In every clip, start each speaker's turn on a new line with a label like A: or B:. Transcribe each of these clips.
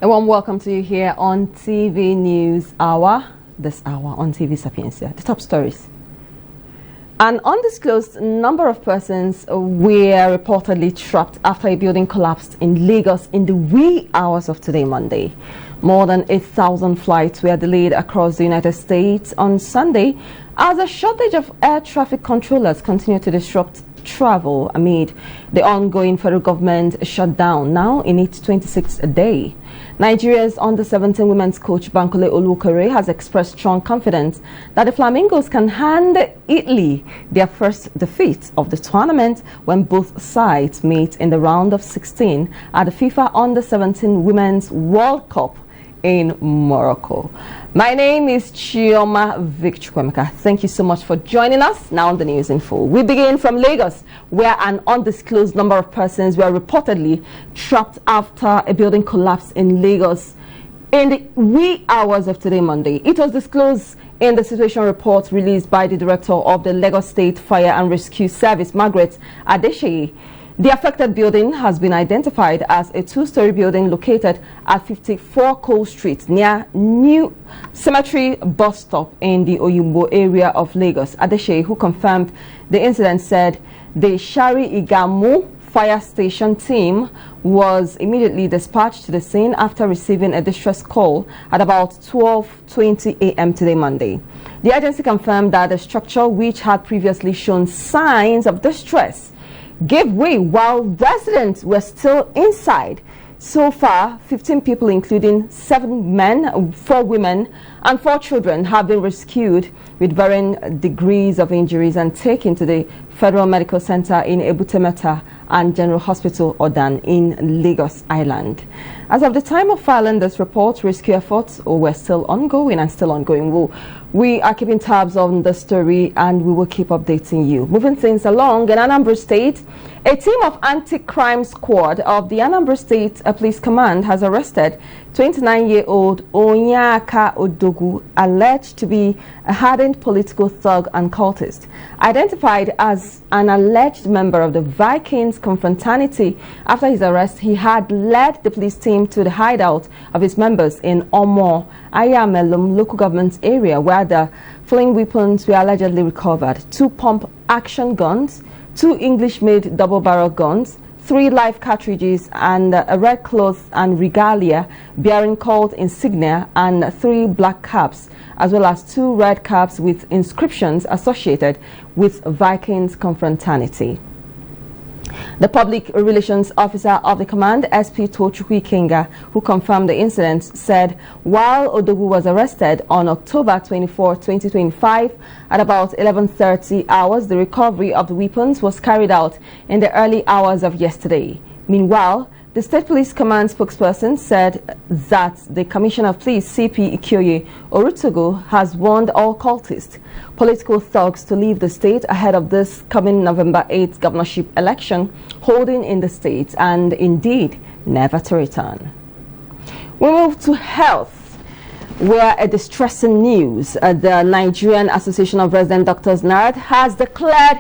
A: A warm welcome to you here on TV News Hour, this hour on TV Sapiencia. The top stories. An undisclosed number of persons were reportedly trapped after a building collapsed in Lagos in the wee hours of today, Monday. More than 8,000 flights were delayed across the United States on Sunday as a shortage of air traffic controllers continued to disrupt travel amid the ongoing federal government shutdown, now in its 26th day. Nigeria's under-17 women's coach Bankole Olukore has expressed strong confidence that the Flamingos can hand Italy their first defeat of the tournament when both sides meet in the round of 16 at the FIFA Under-17 Women's World Cup in Morocco. My name is Chioma Vicchukwemeka. Thank you so much for joining us. Now on the news in full. We begin from Lagos, where an undisclosed number of persons were reportedly trapped after a building collapsed in Lagos in the wee hours of today, Monday. It was disclosed in the situation report released by the director of the Lagos State Fire and Rescue Service, Margaret Adesheyi. The affected building has been identified as a two-story building located at 54 Cole Street near New Cemetery bus stop in the Oyumbo area of Lagos. Adesheyi, who confirmed the incident, said the Shari Igamu fire station team was immediately dispatched to the scene after receiving a distress call at about 12:20 a.m. today, Monday. The agency confirmed that the structure, which had previously shown signs of distress, gave way while residents were still inside. So far, 15 people, including 7 men, 4 women, and 4 children, have been rescued with varying degrees of injuries and taken to the Federal Medical Center in Ebutemeta and General Hospital Odan in Lagos Island. As of the time of filing this report, rescue efforts were still ongoing and still ongoing. We are keeping tabs on the story and we will keep updating you. Moving things along, in Anambra State, a team of anti-crime squad of the Anambra State Police Command has arrested 29-year-old Onyaka Odogu, alleged to be a hardened political thug and cultist. Identified as an alleged member of the Vikings confraternity, after his arrest, he had led the police team to the hideout of his members in Omo, Ayamelum local government area, where the following weapons were allegedly recovered: 2 pump action guns, 2 English-made double-barrel guns, 3 live cartridges, and a red cloth and regalia bearing cult insignia, and 3 black caps, as well as 2 red caps with inscriptions associated with Vikings confraternity. The public relations officer of the command, SP Tochukwu Kenga, who confirmed the incident, said while Odogu was arrested on October 24, 2025, at about 11:30 hours, the recovery of the weapons was carried out in the early hours of yesterday. Meanwhile, the State Police Command spokesperson said that the Commissioner of Police, CP Ikyoye Orutogo, has warned all cultists, political thugs to leave the state ahead of this coming November 8th governorship election holding in the state, and indeed never to return. We move to health, where a distressing news. The Nigerian Association of Resident Doctors, NARD, has declared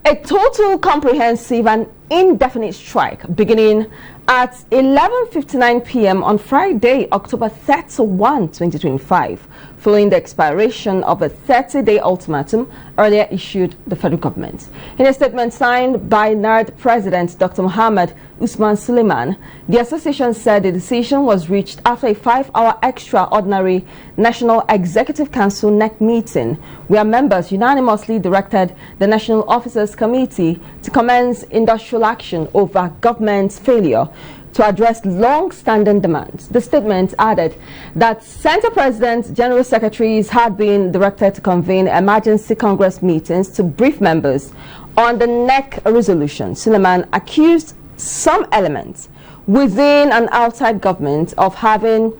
A: a total, comprehensive and indefinite strike beginning at 11:59 p.m. on Friday, October 31, 2025, following the expiration of a 30-day ultimatum earlier issued the federal government. In a statement signed by NARD President Dr. Mohammed Usman Suleiman, the association said the decision was reached after a 5-hour extraordinary National Executive Council NEC meeting, where members unanimously directed the National Officers Committee to commence industrial action over government's failure to address long-standing demands. The statement added that Center Presidents, General Secretaries had been directed to convene emergency Congress meetings to brief members on the NEC resolution. Suleiman accused some elements within and outside government of having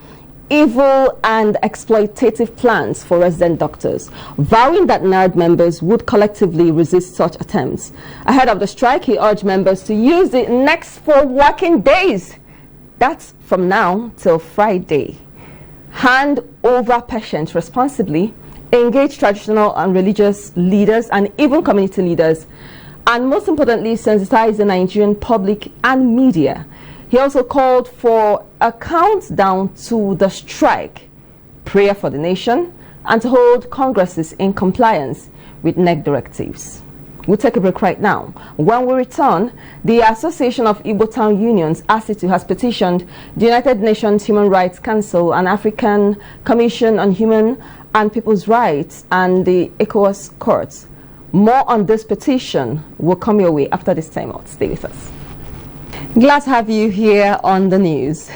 A: evil and exploitative plans for resident doctors, vowing that NARD members would collectively resist such attempts. Ahead of the strike, he urged members to use the next 4 working days, that's from now till Friday, hand over patients responsibly, engage traditional and religious leaders and even community leaders, and most importantly, sensitize the Nigerian public and media He also called for a countdown to the strike, prayer for the nation, and to hold congresses in compliance with NEC directives. We'll take a break right now. When we return, the Association of Igbo Town Unions, ASITU, has petitioned the United Nations Human Rights Council and African Commission on Human and People's Rights and the ECOWAS courts. More on this petition will come your way after this time out. Stay with us. Glad to have you here on the news.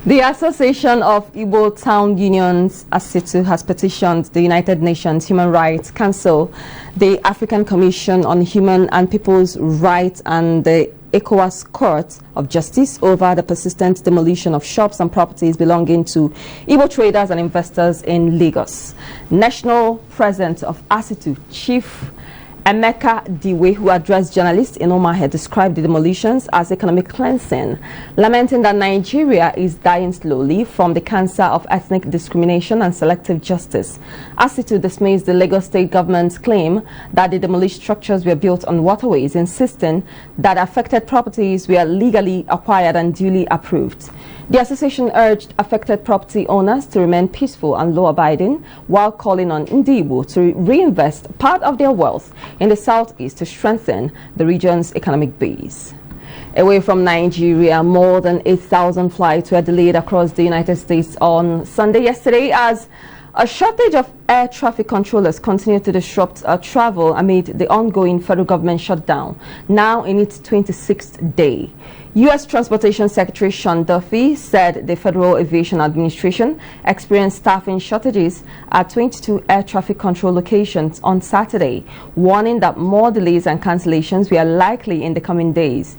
A: The Association of Igbo Town Unions, ASITU, has petitioned the United Nations Human Rights Council, the African Commission on Human and People's Rights, and the ECOWAS Court of Justice over the persistent demolition of shops and properties belonging to Igbo traders and investors in Lagos. National President of ASITU, Chief Emeka Diwe, who addressed journalists in Omaha, described the demolitions as economic cleansing, lamenting that Nigeria is dying slowly from the cancer of ethnic discrimination and selective justice. ASITU dismissed the Lagos state government's claim that the demolished structures were built on waterways, insisting that affected properties were legally acquired and duly approved. The association urged affected property owners to remain peaceful and law-abiding while calling on Igbo to reinvest part of their wealth in the southeast to strengthen the region's economic base. Away from Nigeria, more than 8,000 flights were delayed across the United States on Sunday yesterday as a shortage of air traffic controllers continued to disrupt travel amid the ongoing federal government shutdown, now in its 26th day. U.S. Transportation Secretary Sean Duffy said the Federal Aviation Administration experienced staffing shortages at 22 air traffic control locations on Saturday, warning that more delays and cancellations were likely in the coming days.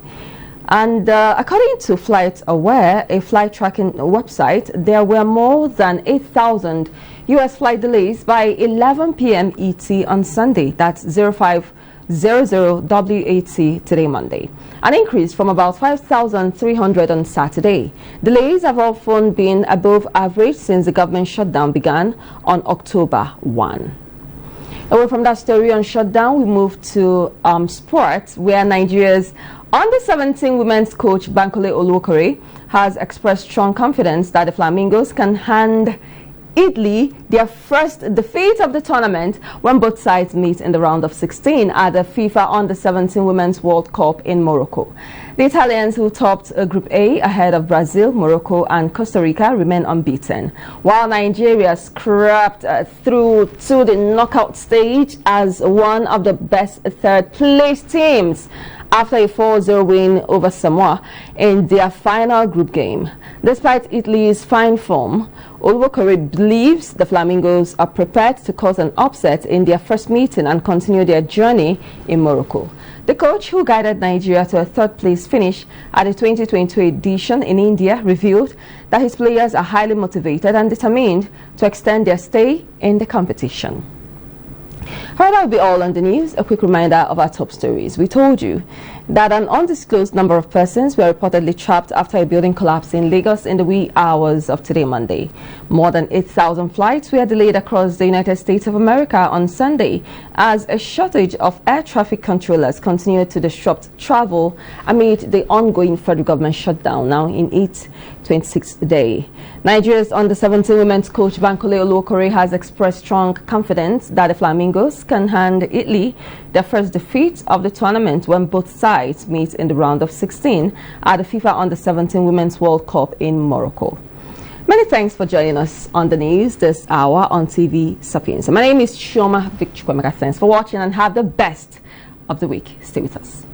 A: And according to Flight Aware, a flight tracking website, there were more than 8,000 U.S. flight delays by 11 p.m. ET on Sunday, that's 0500 WAT today, Monday, an increase from about 5,300 on Saturday. Delays have often been above average since the government shutdown began on October 1. Away from that story on shutdown, we move to sports, where Nigeria's Under-17 women's coach Bankole Oluokore has expressed strong confidence that the Flamingos can hand Italy their first defeat of the tournament when both sides meet in the round of 16 at the FIFA Under-17 Women's World Cup in Morocco. The Italians, who topped Group A ahead of Brazil, Morocco and Costa Rica, remain unbeaten, while Nigeria scraped through to the knockout stage as one of the best third-place teams after a 4-0 win over Samoa in their final group game. Despite Italy's fine form, Oluokore believes the Flamingos are prepared to cause an upset in their first meeting and continue their journey in Morocco. The coach, who guided Nigeria to a third-place finish at the 2022 edition in India, revealed that his players are highly motivated and determined to extend their stay in the competition. Alright, that will be all on the news. A quick reminder of our top stories. We told you that an undisclosed number of persons were reportedly trapped after a building collapsed in Lagos in the wee hours of today, Monday. More than 8,000 flights were delayed across the United States of America on Sunday as a shortage of air traffic controllers continued to disrupt travel amid the ongoing federal government shutdown, now in its 26th day. Nigeria's Under-17 women's coach Bankole Oluokore has expressed strong confidence that the Flamingos can hand Italy their first defeat of the tournament when both sides meet in the round of 16 at the FIFA Under-17 Women's World Cup in Morocco. Many thanks for joining us on the news this hour on TV Sapiens. My name is Shoma Victor. Thanks for watching and have the best of the week. Stay with us.